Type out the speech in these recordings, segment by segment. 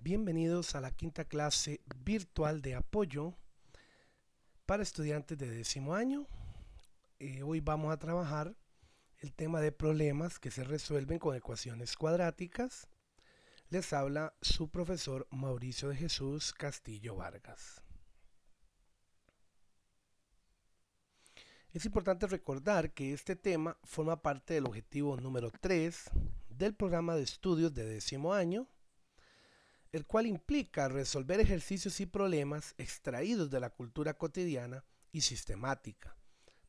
Bienvenidos a la quinta clase virtual de apoyo para estudiantes de 10º año. Hoy vamos a trabajar el tema de problemas que se resuelven con ecuaciones cuadráticas. Les habla su profesor Mauricio de Jesús Castillo Vargas. Es importante recordar que este tema forma parte del objetivo número 3 del programa de estudios de 10º año, el cual implica resolver ejercicios y problemas extraídos de la cultura cotidiana y sistemática,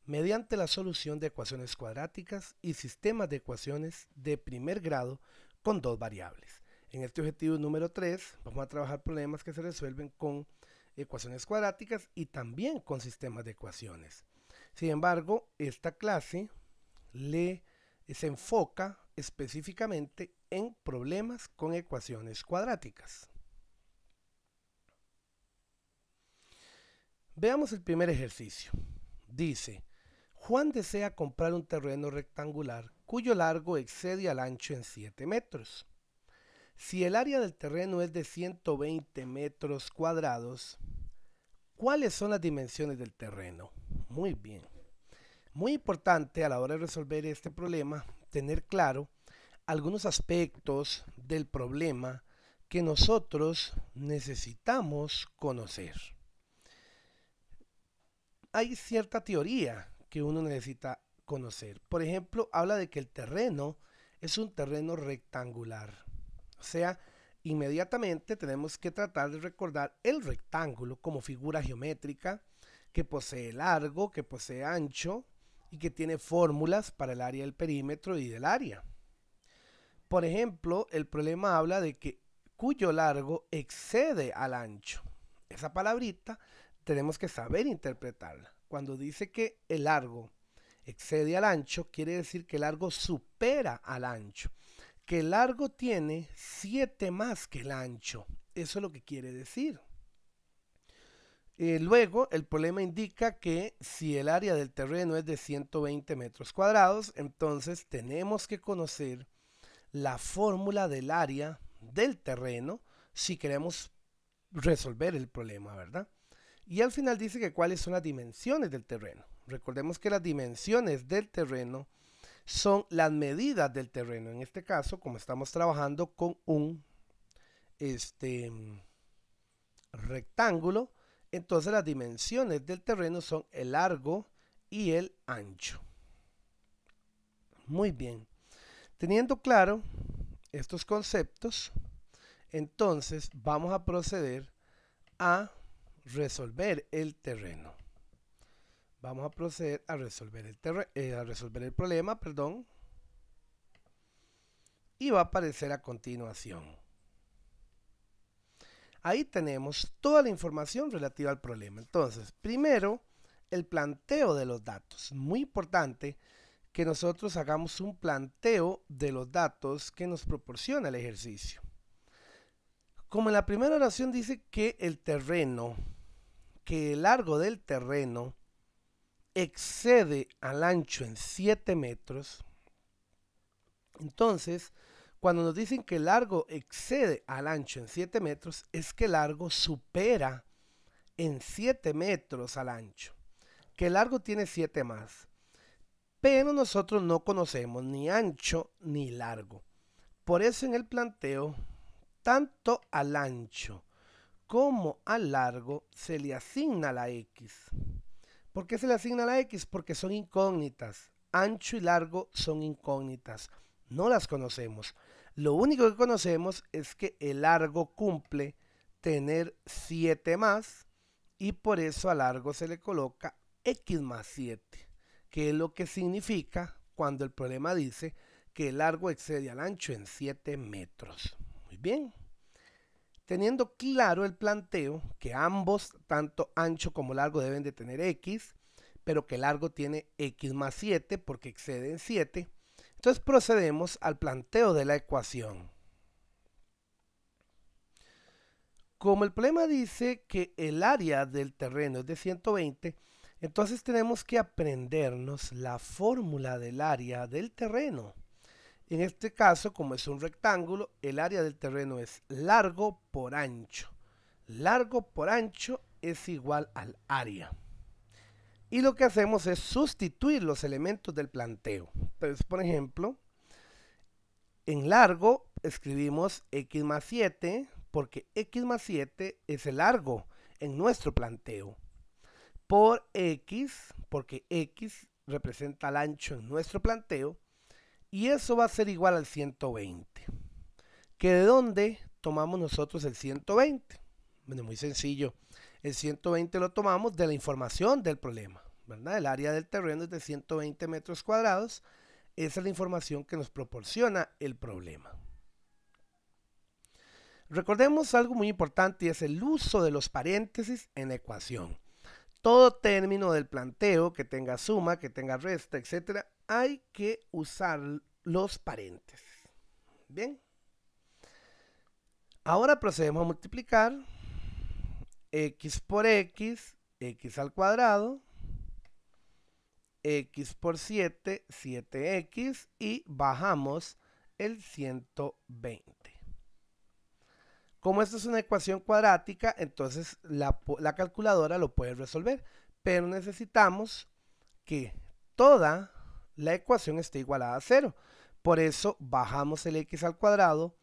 mediante la solución de ecuaciones cuadráticas y sistemas de ecuaciones de primer grado con dos variables. En este objetivo número 3 vamos a trabajar problemas que se resuelven con ecuaciones cuadráticas y también con sistemas de ecuaciones. Sin embargo, esta clase se enfoca específicamente en problemas con ecuaciones cuadráticas. Veamos el primer ejercicio. Dice, Juan desea comprar un terreno rectangular cuyo largo excede al ancho en 7 metros. Si el área del terreno es de 120 metros cuadrados, ¿cuáles son las dimensiones del terreno? Muy bien. Muy importante a la hora de resolver este problema tener claro algunos aspectos del problema que nosotros necesitamos conocer. Hay cierta teoría que uno necesita conocer. Por ejemplo, habla de que el terreno es un terreno rectangular. O sea, inmediatamente tenemos que tratar de recordar el rectángulo como figura geométrica que posee largo, que posee ancho y que tiene fórmulas para el área del perímetro y del área. Por ejemplo, el problema habla de que cuyo largo excede al ancho. Esa palabrita tenemos que saber interpretarla. Cuando dice que el largo excede al ancho, quiere decir que el largo supera al ancho. Que el largo tiene 7 más que el ancho. Eso es lo que quiere decir. Luego, el problema indica que si el área del terreno es de 120 metros cuadrados, entonces tenemos que conocer la fórmula del área del terreno si queremos resolver el problema, ¿verdad? Y al final dice que cuáles son las dimensiones del terreno. Recordemos que las dimensiones del terreno son las medidas del terreno. En este caso, como estamos trabajando con un rectángulo, entonces las dimensiones del terreno son el largo y el ancho. Muy bien. Teniendo claro estos conceptos, entonces vamos a proceder a resolver el terreno. Vamos a proceder a resolver el problema, perdón, y va a aparecer a continuación. Ahí tenemos toda la información relativa al problema. Entonces, primero, el planteo de los datos. Muy importante que nosotros hagamos un planteo de los datos que nos proporciona el ejercicio. Como en la primera oración dice que el largo del terreno excede al ancho en 7 metros, entonces, cuando nos dicen que el largo excede al ancho en 7 metros, es que el largo supera en 7 metros al ancho, que el largo tiene 7 más. Pero nosotros no conocemos ni ancho ni largo. Por eso en el planteo, tanto al ancho como al largo se le asigna la X. ¿Por qué se le asigna la X? Porque son incógnitas. Ancho y largo son incógnitas. No las conocemos. Lo único que conocemos es que el largo cumple tener 7 más y por eso al largo se le coloca X más 7, que es lo que significa cuando el problema dice que el largo excede al ancho en 7 metros. Muy bien. Teniendo claro el planteo, que ambos, tanto ancho como largo, deben de tener X, pero que largo tiene X más 7 porque excede en 7, entonces procedemos al planteo de la ecuación. Como el problema dice que el área del terreno es de 120, entonces tenemos que aprendernos la fórmula del área del terreno. En este caso, como es un rectángulo, el área del terreno es largo por ancho. Largo por ancho es igual al área. Y lo que hacemos es sustituir los elementos del planteo. Entonces, por ejemplo, en largo escribimos x más 7 porque x más 7 es el largo en nuestro planteo. Por x, porque x representa el ancho en nuestro planteo, y eso va a ser igual al 120. ¿Que de dónde tomamos nosotros el 120? Bueno, muy sencillo. El 120 lo tomamos de la información del problema, ¿verdad? El área del terreno es de 120 metros cuadrados. Esa es la información que nos proporciona el problema. Recordemos algo muy importante y es el uso de los paréntesis en la ecuación. Todo término del planteo que tenga suma, que tenga resta, etc., hay que usar los paréntesis. Bien. Ahora procedemos a multiplicar x por x, x al cuadrado, x por 7, 7x, y bajamos el 120. Como esto es una ecuación cuadrática, entonces la calculadora lo puede resolver, pero necesitamos que toda la ecuación esté igualada a 0. Por eso bajamos el x al cuadrado,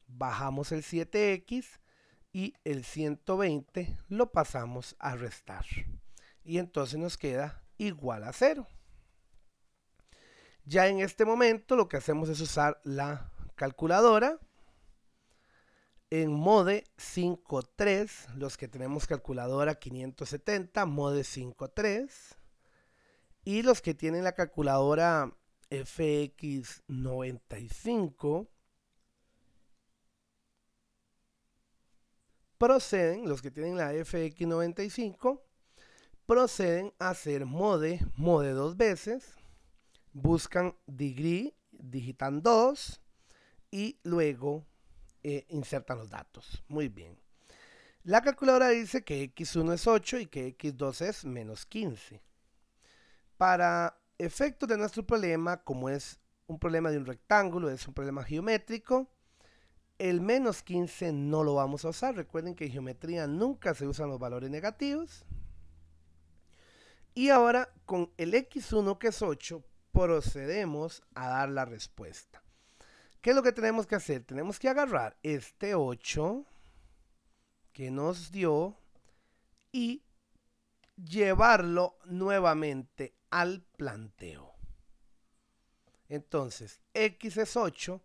bajamos el 7x y el 120 lo pasamos a restar. Y entonces nos queda igual a 0. Ya en este momento lo que hacemos es usar la calculadora. En Mode 5.3, los que tenemos calculadora 570, Mode 5.3. Y los que tienen la calculadora FX95 proceden, los que tienen la FX95 proceden a hacer mode dos veces, buscan degree, digitan 2 y luego insertan los datos. Muy bien. La calculadora dice que x1 es 8 y que x2 es menos 15. Para efectos de nuestro problema, como es un problema de un rectángulo, es un problema geométrico, el menos 15 no lo vamos a usar. Recuerden que en geometría nunca se usan los valores negativos. Y ahora con el x1 que es 8 procedemos a dar la respuesta. ¿Qué es lo que tenemos que hacer? Tenemos que agarrar este 8 que nos dio y llevarlo nuevamente al planteo. Entonces, x es 8,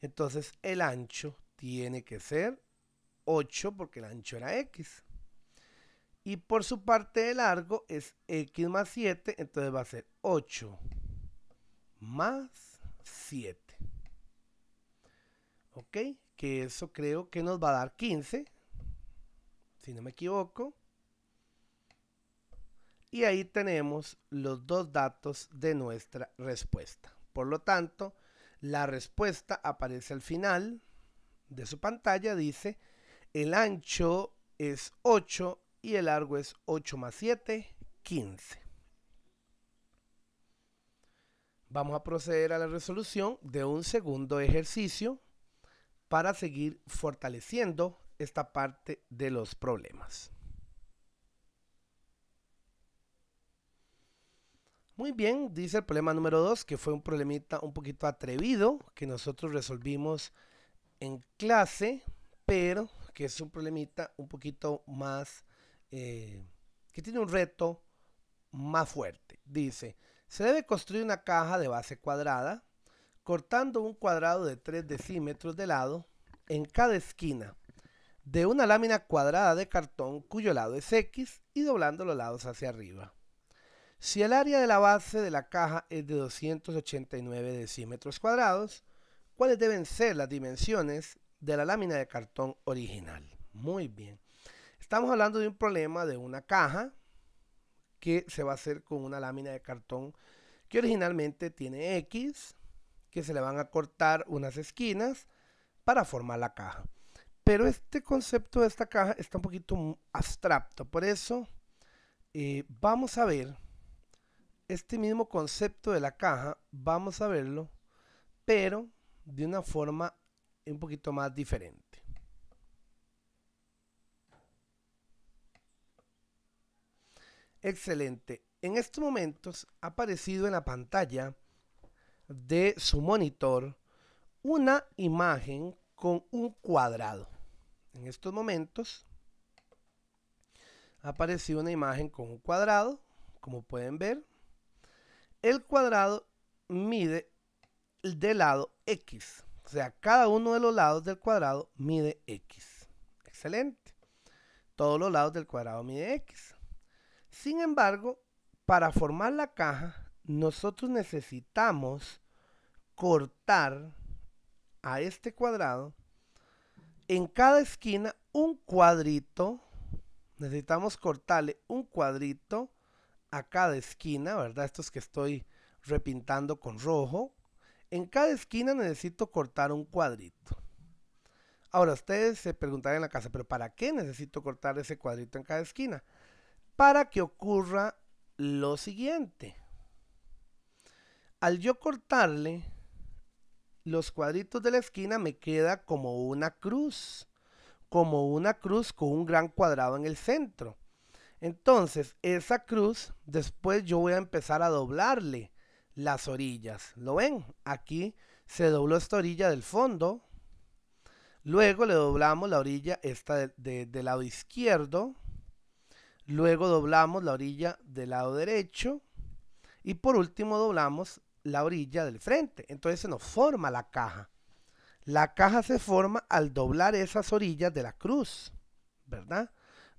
entonces el ancho tiene que ser 8 porque el ancho era x. Y por su parte de largo es x más 7, entonces va a ser 8 más 7. ¿Ok? Que eso creo que nos va a dar 15, si no me equivoco. Y ahí tenemos los dos datos de nuestra respuesta. Por lo tanto, la respuesta aparece al final de su pantalla. Dice, el ancho es 8 y el largo es 8 más 7, 15. Vamos a proceder a la resolución de un segundo ejercicio para seguir fortaleciendo esta parte de los problemas. Muy bien, dice el problema número 2, que fue un problemita un poquito atrevido que nosotros resolvimos en clase, pero que es un problemita un poquito más, que tiene un reto más fuerte. Dice, se debe construir una caja de base cuadrada, cortando un cuadrado de 3 decímetros de lado en cada esquina de una lámina cuadrada de cartón cuyo lado es X y doblando los lados hacia arriba. Si el área de la base de la caja es de 289 decímetros cuadrados, ¿cuáles deben ser las dimensiones de la lámina de cartón original? Muy bien. Estamos hablando de un problema de una caja que se va a hacer con una lámina de cartón que originalmente tiene X, que se le van a cortar unas esquinas para formar la caja. Pero este concepto de esta caja está un poquito abstracto, por eso vamos a ver este mismo concepto de la caja, vamos a verlo, pero de una forma un poquito más diferente. Excelente. En estos momentos ha aparecido en la pantalla de su monitor una imagen con un cuadrado. En estos momentos ha aparecido una imagen con un cuadrado. Como pueden ver, el cuadrado mide de lado X. O sea, cada uno de los lados del cuadrado mide X. Excelente. Todos los lados del cuadrado mide X. Sin embargo, para formar la caja, nosotros necesitamos cortar a este cuadrado en cada esquina un cuadrito. Necesitamos cortarle un cuadrito a cada esquina, ¿verdad? Estos que estoy repintando con rojo. En cada esquina necesito cortar un cuadrito. Ahora, ustedes se preguntarán en la casa, ¿pero para qué necesito cortar ese cuadrito en cada esquina? Para que ocurra lo siguiente. Al yo cortarle los cuadritos de la esquina, me queda como una cruz con un gran cuadrado en el centro. Entonces, esa cruz, después yo voy a empezar a doblarle las orillas. ¿Lo ven? Aquí se dobló esta orilla del fondo. Luego le doblamos la orilla esta del lado izquierdo. Luego doblamos la orilla del lado derecho. Y por último doblamos la orilla del frente. Entonces se nos forma la caja. La caja se forma al doblar esas orillas de la cruz, ¿verdad?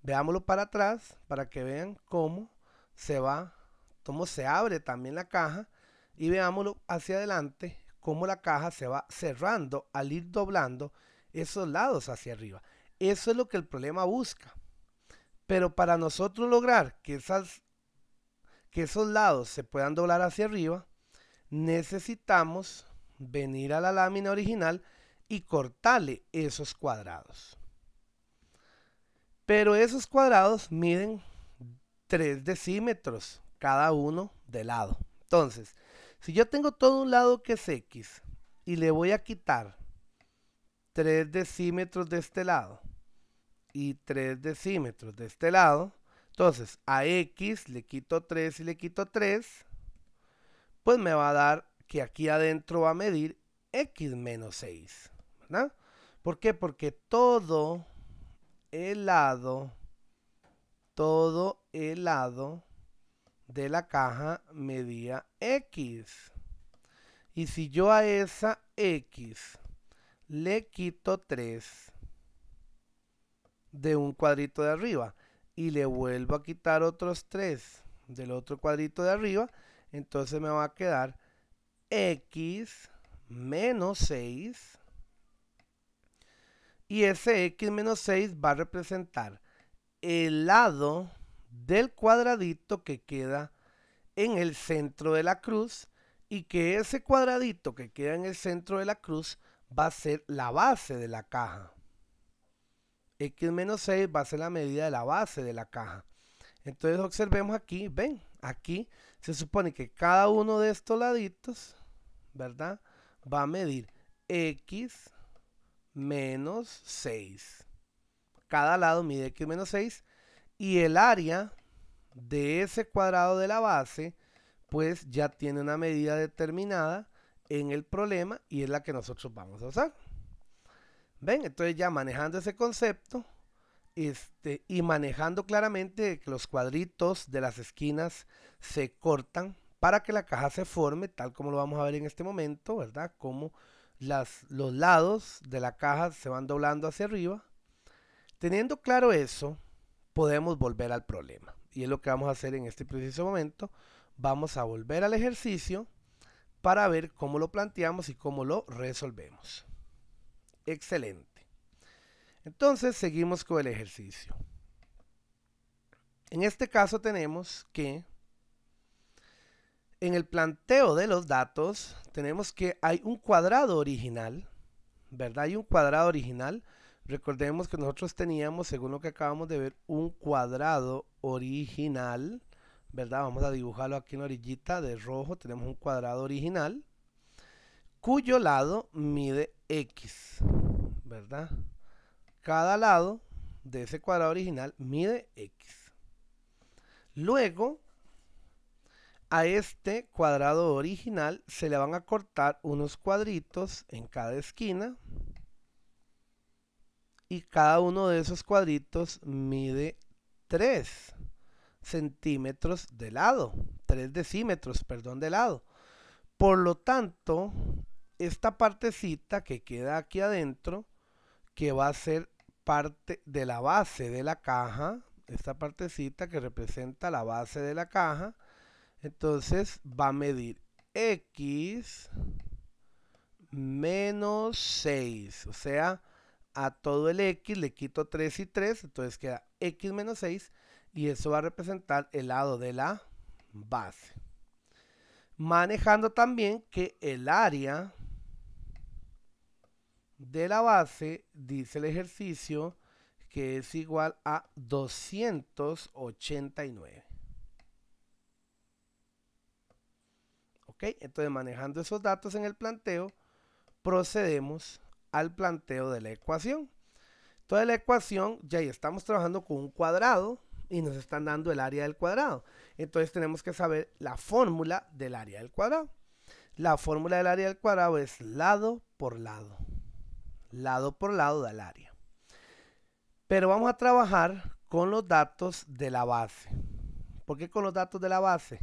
Veámoslo para atrás para que vean cómo se va, cómo se abre también la caja, y veámoslo hacia adelante, cómo la caja se va cerrando al ir doblando esos lados hacia arriba. Eso es lo que el problema busca. Pero para nosotros lograr que esos lados se puedan doblar hacia arriba, necesitamos venir a la lámina original y cortarle esos cuadrados. Pero esos cuadrados miden 3 decímetros cada uno de lado. Entonces, si yo tengo todo un lado que es X y le voy a quitar 3 decímetros de este lado y 3 decímetros de este lado, entonces a X le quito 3 y le quito 3, pues me va a dar que aquí adentro va a medir X menos 6, ¿verdad? ¿Por qué? Porque todo el lado de la caja medía X. Y si yo a esa X le quito 3 de un cuadrito de arriba y le vuelvo a quitar otros 3 del otro cuadrito de arriba, entonces me va a quedar X menos 6. Y ese X menos 6 va a representar el lado del cuadradito que queda en el centro de la cruz, y que ese cuadradito que queda en el centro de la cruz va a ser la base de la caja. X menos 6 va a ser la medida de la base de la caja. Entonces observemos aquí, ven, aquí se supone que cada uno de estos laditos, ¿verdad? Va a medir X menos 6. Cada lado mide X menos 6 y el área de ese cuadrado de la base pues ya tiene una medida determinada en el problema y es la que nosotros vamos a usar. ¿Ven? Entonces ya manejando ese concepto y manejando claramente que los cuadritos de las esquinas se cortan para que la caja se forme tal como lo vamos a ver en este momento, ¿verdad? Como los lados de la caja se van doblando hacia arriba. Teniendo claro eso, podemos volver al problema. Y es lo que vamos a hacer en este preciso momento. Vamos a volver al ejercicio para ver cómo lo planteamos y cómo lo resolvemos. Excelente. Entonces seguimos con el ejercicio. En este caso tenemos que en el planteo de los datos tenemos que hay un cuadrado original, ¿verdad? Hay un cuadrado original. Recordemos que nosotros teníamos, según lo que acabamos de ver, un cuadrado original, ¿verdad? Vamos a dibujarlo aquí en la orillita de rojo. Tenemos un cuadrado original cuyo lado mide X, ¿verdad? Cada lado de ese cuadrado original mide X. Luego, a este cuadrado original se le van a cortar unos cuadritos en cada esquina y cada uno de esos cuadritos mide 3 centímetros de lado, 3 decímetros, perdón, de lado. Por lo tanto, esta partecita que queda aquí adentro, que va a ser parte de la base de la caja, esta partecita que representa la base de la caja, entonces va a medir X menos 6, o sea, a todo el X le quito 3 y 3, entonces queda X menos 6 y eso va a representar el lado de la base. Manejando también que el área de la base, dice el ejercicio, que es igual a 289. ¿Ok? Entonces, manejando esos datos en el planteo, procedemos al planteo de la ecuación. Entonces, la ecuación, ya estamos trabajando con un cuadrado y nos están dando el área del cuadrado. Entonces, tenemos que saber la fórmula del área del cuadrado. La fórmula del área del cuadrado es lado por lado. Lado por lado del área. Pero vamos a trabajar con los datos de la base. ¿Por qué con los datos de la base?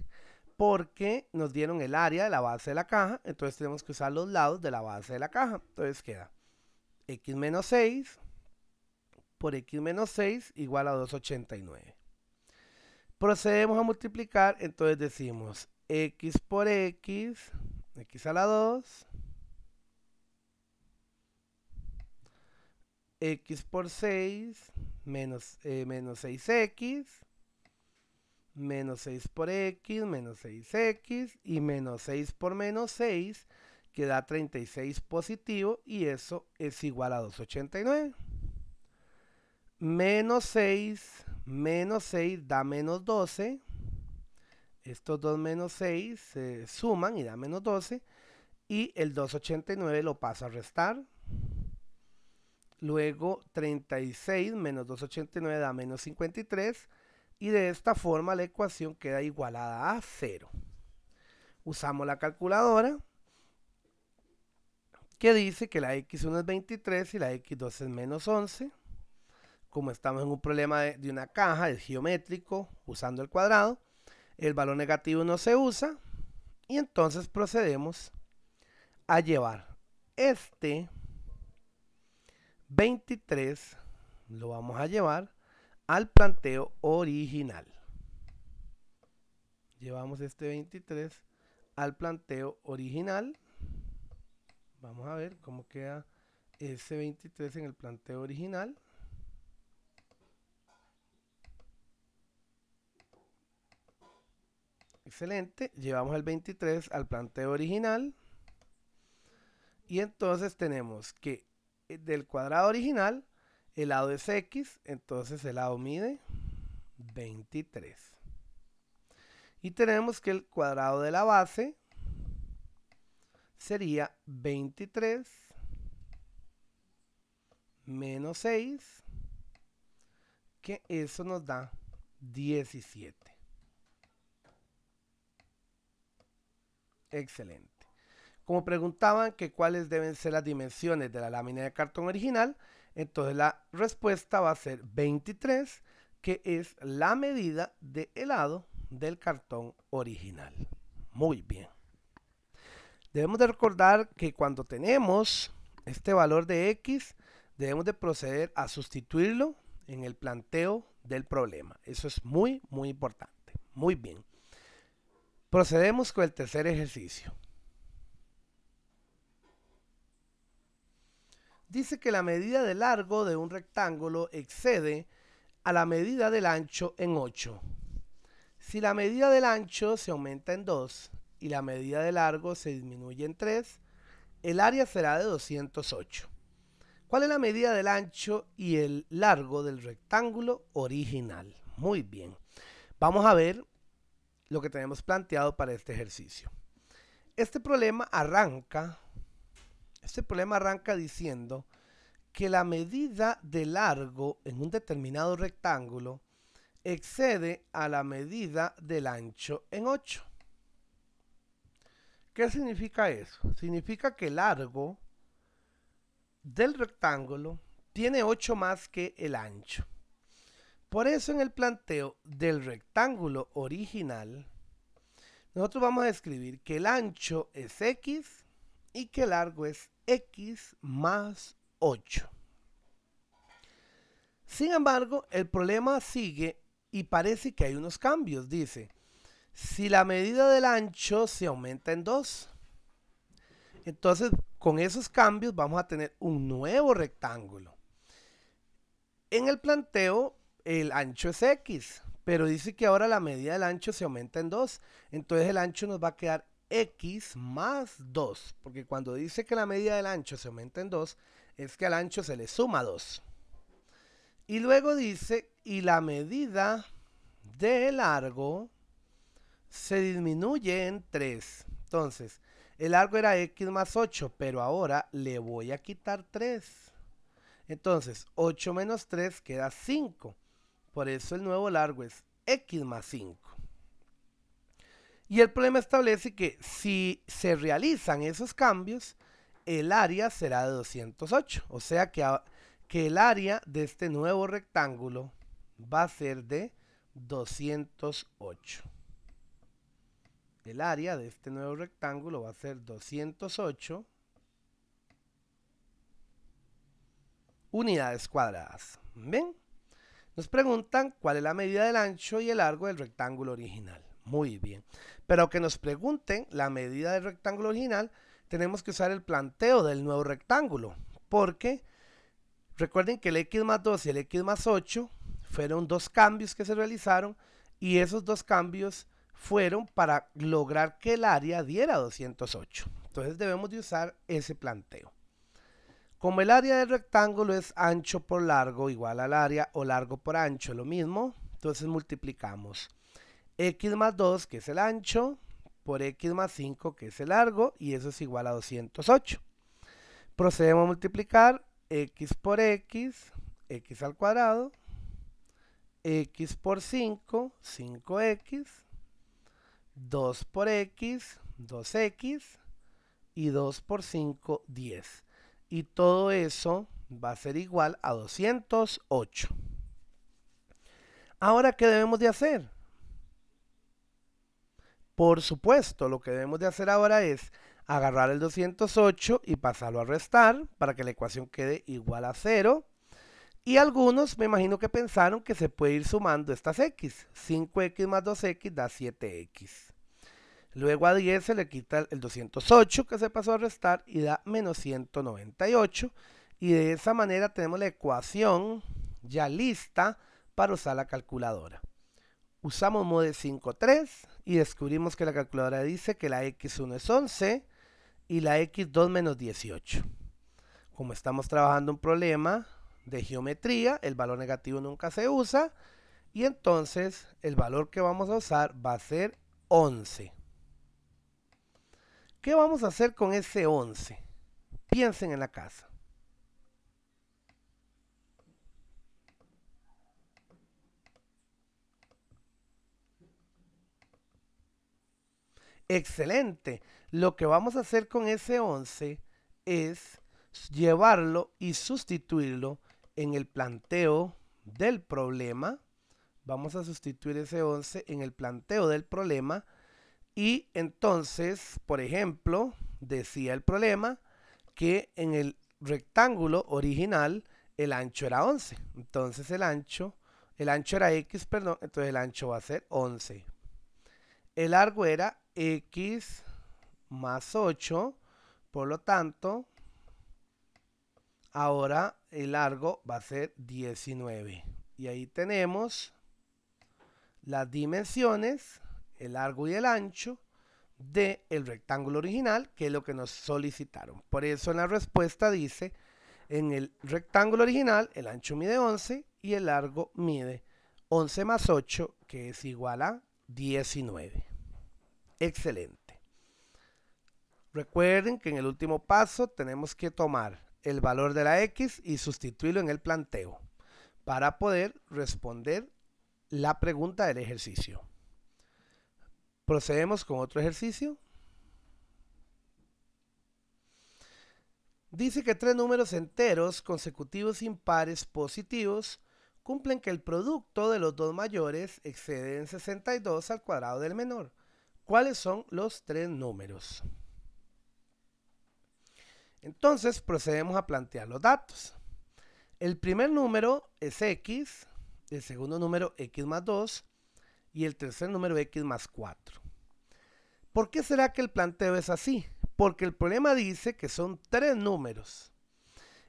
Porque nos dieron el área de la base de la caja, entonces tenemos que usar los lados de la base de la caja. Entonces queda x menos 6 por x menos 6 igual a 289. Procedemos a multiplicar, entonces decimos x por x, x a la 2, x por 6, menos 6x, menos 6 por x, menos 6x, y menos 6 por menos 6, que da 36 positivo, y eso es igual a 289. Menos 6 da menos 12. Estos dos menos 6 se suman y da menos 12. Y el 289 lo paso a restar. Luego 36 menos 289 da menos 53. Y de esta forma la ecuación queda igualada a 0. Usamos la calculadora, que dice que la x1 es 23 y la x2 es menos 11. Como estamos en un problema de una caja, es geométrico, usando el cuadrado, el valor negativo no se usa, y entonces procedemos a llevar este 23, lo vamos a llevar al planteo original. Llevamos este 23 al planteo original. Vamos a ver cómo queda ese 23 en el planteo original. Excelente, llevamos el 23 al planteo original y entonces tenemos que del cuadrado original el lado es x, entonces el lado mide 23. Y tenemos que el cuadrado de la base sería 23 menos 6, que eso nos da 17. Excelente. Como preguntaban que cuáles deben ser las dimensiones de la lámina de cartón original, entonces la respuesta va a ser 23, que es la medida de lado del cartón original. Muy bien. Debemos de recordar que cuando tenemos este valor de x, debemos de proceder a sustituirlo en el planteo del problema. Eso es muy, muy importante. Muy bien. Procedemos con el tercer ejercicio. Dice que la medida de largo de un rectángulo excede a la medida del ancho en 8. Si la medida del ancho se aumenta en 2 y la medida de largo se disminuye en 3, el área será de 208. ¿Cuál es la medida del ancho y el largo del rectángulo original? Muy bien. Vamos a ver lo que tenemos planteado para este ejercicio. Este problema arranca Este problema arranca diciendo que la medida de largo en un determinado rectángulo excede a la medida del ancho en 8. ¿Qué significa eso? Significa que el largo del rectángulo tiene 8 más que el ancho. Por eso en el planteo del rectángulo original, nosotros vamos a escribir que el ancho es x y que el largo es x más 8. Sin embargo, el problema sigue y parece que hay unos cambios. Dice, si la medida del ancho se aumenta en 2, entonces con esos cambios vamos a tener un nuevo rectángulo. En el planteo, el ancho es x, pero dice que ahora la medida del ancho se aumenta en 2. Entonces el ancho nos va a quedar x más 2, porque cuando dice que la medida del ancho se aumenta en 2, es que al ancho se le suma 2. Y luego dice, y la medida de largo se disminuye en 3. Entonces, el largo era x más 8, pero ahora le voy a quitar 3. Entonces, 8 menos 3 queda 5. Por eso el nuevo largo es x más 5. Y el problema establece que si se realizan esos cambios, el área será de 208. O sea que el área de este nuevo rectángulo va a ser de 208. El área de este nuevo rectángulo va a ser 208 unidades cuadradas. ¿Ven? Nos preguntan cuál es la medida del ancho y el largo del rectángulo original. Muy bien. Pero aunque nos pregunten la medida del rectángulo original, tenemos que usar el planteo del nuevo rectángulo. Porque recuerden que el x más 2 y el x más 8 fueron dos cambios que se realizaron y esos dos cambios fueron para lograr que el área diera 208. Entonces debemos de usar ese planteo. Como el área del rectángulo es ancho por largo igual al área o largo por ancho, lo mismo, entonces multiplicamos x más 2, que es el ancho, por x más 5, que es el largo, y eso es igual a 208. Procedemos a multiplicar x por x, x al cuadrado, x por 5, 5x, 2 por x, 2x, y 2 por 5, 10. Y todo eso va a ser igual a 208. Ahora, ¿qué debemos de hacer? Por supuesto, lo que debemos de hacer ahora es agarrar el 208 y pasarlo a restar para que la ecuación quede igual a 0. Y algunos me imagino que pensaron que se puede ir sumando estas x. 5x más 2x da 7x. Luego a 10 se le quita el 208 que se pasó a restar y da menos 198. Y de esa manera tenemos la ecuación ya lista para usar la calculadora. Usamos mode 5.3 y descubrimos que la calculadora dice que la x1 es 11 y la x2 menos 18. Como estamos trabajando un problema de geometría, el valor negativo nunca se usa y entonces el valor que vamos a usar va a ser 11. ¿Qué vamos a hacer con ese 11? Piensen en la casa. Excelente. Lo que vamos a hacer con ese 11 es llevarlo y sustituirlo en el planteo del problema. Vamos a sustituir ese 11 en el planteo del problema. Y entonces, por ejemplo, decía el problema que en el rectángulo original el ancho era 11. Entonces el ancho era x, perdón, entonces el ancho va a ser 11. El largo era x más 8, por lo tanto, ahora el largo va a ser 19. Y ahí tenemos las dimensiones, el largo y el ancho del rectángulo original, que es lo que nos solicitaron. Por eso en la respuesta dice, en el rectángulo original el ancho mide 11 y el largo mide 11 más 8, que es igual a 19. Excelente. Recuerden que en el último paso tenemos que tomar el valor de la x y sustituirlo en el planteo para poder responder la pregunta del ejercicio. Procedemos con otro ejercicio. Dice que tres números enteros consecutivos impares positivos cumplen que el producto de los dos mayores excede en 62 al cuadrado del menor. ¿Cuáles son los tres números? Entonces procedemos a plantear los datos. El primer número es x, el segundo número x más 2 y el tercer número x más 4. ¿Por qué será que el planteo es así? Porque el problema dice que son tres números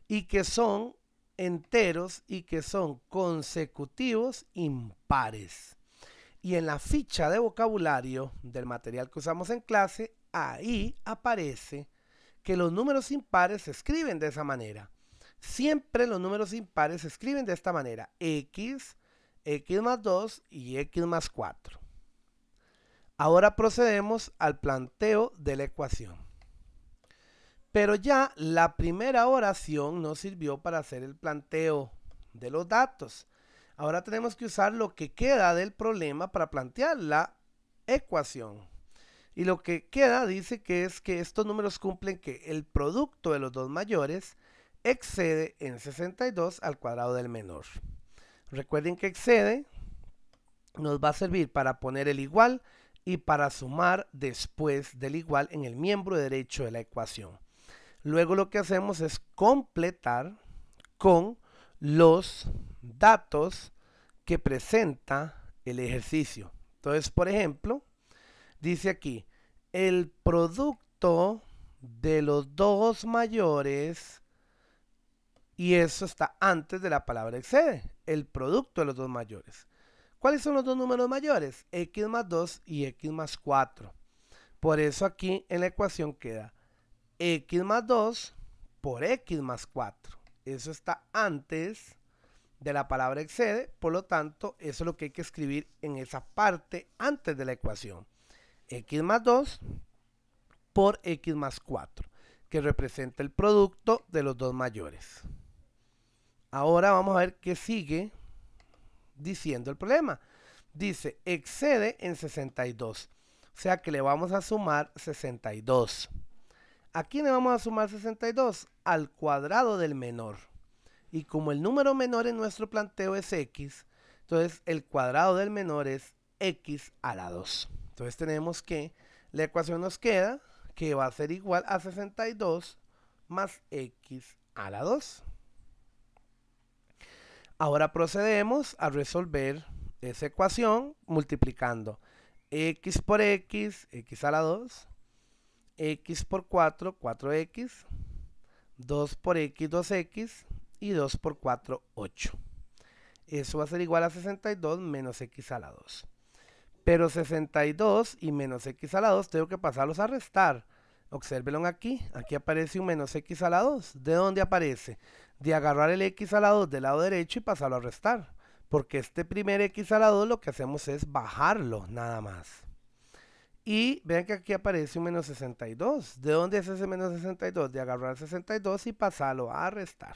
y que son enteros y que son consecutivos impares. Y en la ficha de vocabulario del material que usamos en clase, ahí aparece que los números impares se escriben de esa manera. Siempre los números impares se escriben de esta manera: x, x más 2 y x más 4. Ahora procedemos al planteo de la ecuación. Pero ya la primera oración nos sirvió para hacer el planteo de los datos. Ahora tenemos que usar lo que queda del problema para plantear la ecuación. Y lo que queda dice que es que estos números cumplen que el producto de los dos mayores excede en 62 al cuadrado del menor. Recuerden que excede nos va a servir para poner el igual y para sumar después del igual en el miembro derecho de la ecuación. Luego lo que hacemos es completar con los datos que presenta el ejercicio. Entonces, por ejemplo, dice aquí, el producto de los dos mayores, y eso está antes de la palabra excede, el producto de los dos mayores. ¿Cuáles son los dos números mayores? X más 2 y X más 4. Por eso aquí en la ecuación queda X más 2 por X más 4. Eso está antes de la palabra excede, por lo tanto, eso es lo que hay que escribir en esa parte antes de la ecuación. X más 2 por X más 4, que representa el producto de los dos mayores. Ahora vamos a ver qué sigue diciendo el problema. Dice, excede en 62. O sea que le vamos a sumar 62. ¿A quién le vamos a sumar 62? Al cuadrado del menor. Y como el número menor en nuestro planteo es x, entonces el cuadrado del menor es x a la 2. Entonces tenemos que la ecuación nos queda que va a ser igual a 62 más x a la 2. Ahora procedemos a resolver esa ecuación multiplicando x por x, x a la 2, x por 4, 4x, 2 por x, 2x y 2 por 4, 8. Eso va a ser igual a 62 menos x a la 2. Pero 62 y menos x a la 2 tengo que pasarlos a restar. Obsérvenlo aquí. Aquí aparece un menos x a la 2. ¿De dónde aparece? De agarrar el x a la 2 del lado derecho y pasarlo a restar. Porque este primer x a la 2 lo que hacemos es bajarlo, nada más. Y vean que aquí aparece un menos 62. ¿De dónde es ese menos 62? De agarrar 62 y pasarlo a restar.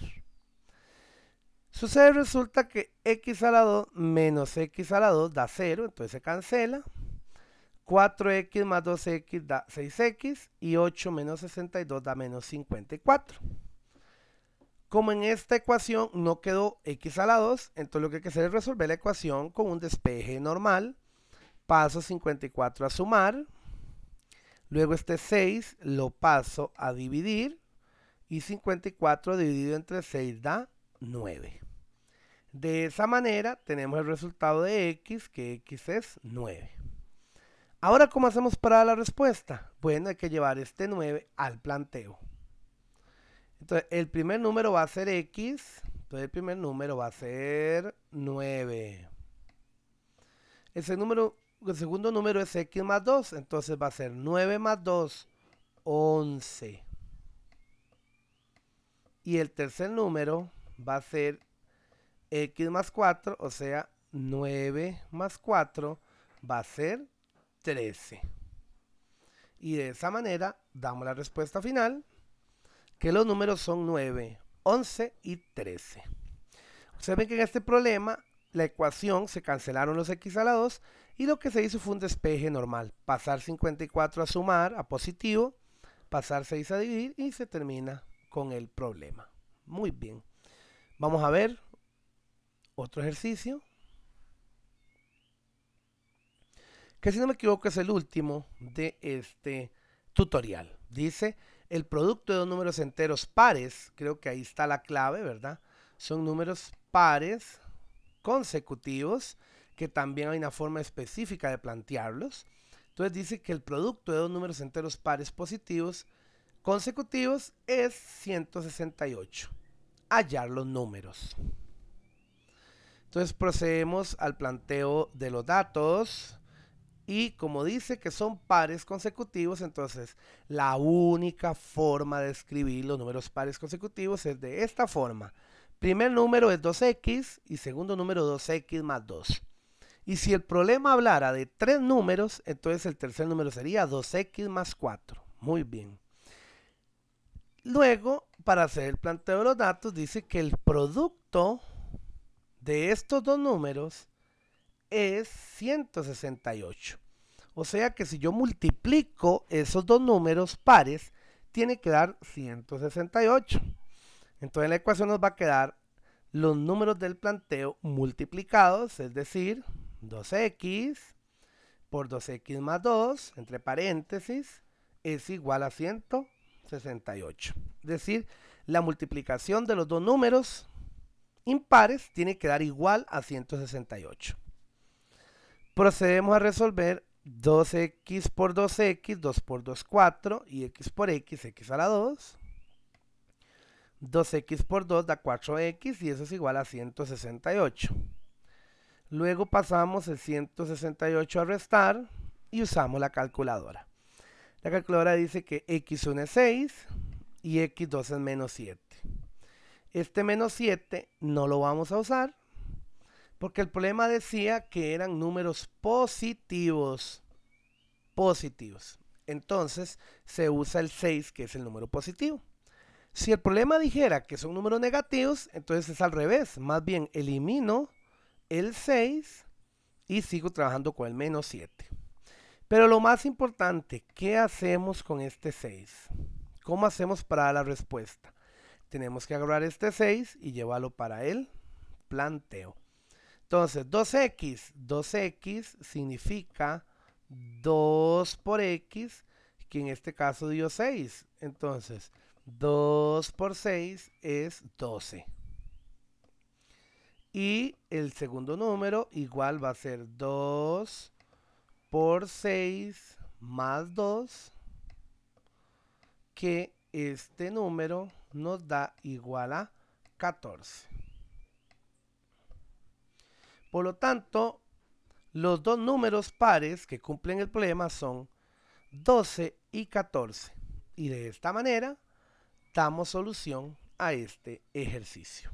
Sucede, resulta que x a la 2 menos x a la 2 da 0, entonces se cancela. 4x más 2x da 6x y 8 menos 62 da menos 54. Como en esta ecuación no quedó x a la 2, entonces lo que hay que hacer es resolver la ecuación con un despeje normal. Paso 54 a sumar. Luego este 6 lo paso a dividir. Y 54 dividido entre 6 da 9. De esa manera tenemos el resultado de x, que x es 9. Ahora, ¿cómo hacemos para dar la respuesta? Bueno, hay que llevar este 9 al planteo. Entonces, el primer número va a ser x. Entonces, el primer número va a ser 9. El segundo número es x más 2. Entonces, va a ser 9 más 2, 11. Y el tercer número va a ser x más 4, o sea, 9 más 4 va a ser 13. Y de esa manera damos la respuesta final, que los números son 9, 11 y 13. Observen que en este problema la ecuación se cancelaron los x a la 2 y lo que se hizo fue un despeje normal. Pasar 54 a sumar, a positivo, pasar 6 a dividir y se termina con el problema. Muy bien. Vamos a ver otro ejercicio, que si no me equivoco es el último de este tutorial. Dice, el producto de dos números enteros pares, creo que ahí está la clave, ¿verdad? Son números pares consecutivos, que también hay una forma específica de plantearlos. Entonces dice que el producto de dos números enteros pares positivos consecutivos es 168. Hallar los números. Entonces procedemos al planteo de los datos. Y como dice que son pares consecutivos, entonces la única forma de escribir los números pares consecutivos es de esta forma. Primer número es 2x y segundo número 2x más 2. Y si el problema hablara de tres números, entonces el tercer número sería 2x más 4. Muy bien. Luego, para hacer el planteo de los datos, dice que el producto de estos dos números es 168. O sea que si yo multiplico esos dos números pares, tiene que dar 168. Entonces en la ecuación nos va a quedar los números del planteo multiplicados, es decir, 2x por 2x más 2, entre paréntesis, es igual a 168. Es decir, la multiplicación de los dos números impares tiene que dar igual a 168. Procedemos a resolver 2x por 2x, 2 por 2, 4, y x por x, x a la 2. 2x por 2 da 4x y eso es igual a 168. Luego pasamos el 168 a restar y usamos la calculadora. La calculadora dice que x1 es 6 y x2 es menos 7. Este menos 7 no lo vamos a usar porque el problema decía que eran números positivos. Entonces se usa el 6, que es el número positivo. Si el problema dijera que son números negativos, entonces es al revés. Más bien elimino el 6 y sigo trabajando con el menos 7. Pero lo más importante, ¿qué hacemos con este 6? ¿Cómo hacemos para la respuesta? Tenemos que agarrar este 6 y llevarlo para el planteo. Entonces, 2x significa 2 por x, que en este caso dio 6. Entonces, 2 por 6 es 12. Y el segundo número igual va a ser 2 por 6 más 2, que este número nos da igual a 14. Por lo tanto, los dos números pares que cumplen el problema son 12 y 14. Y de esta manera damos solución a este ejercicio.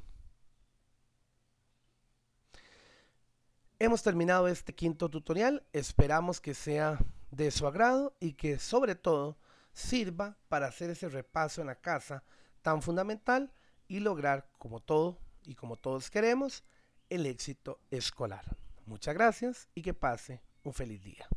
Hemos terminado este quinto tutorial. Esperamos que sea de su agrado y que sobre todo sirva para hacer ese repaso en la casa tan fundamental y lograr, como todo y como todos queremos, el éxito escolar. Muchas gracias y que pase un feliz día.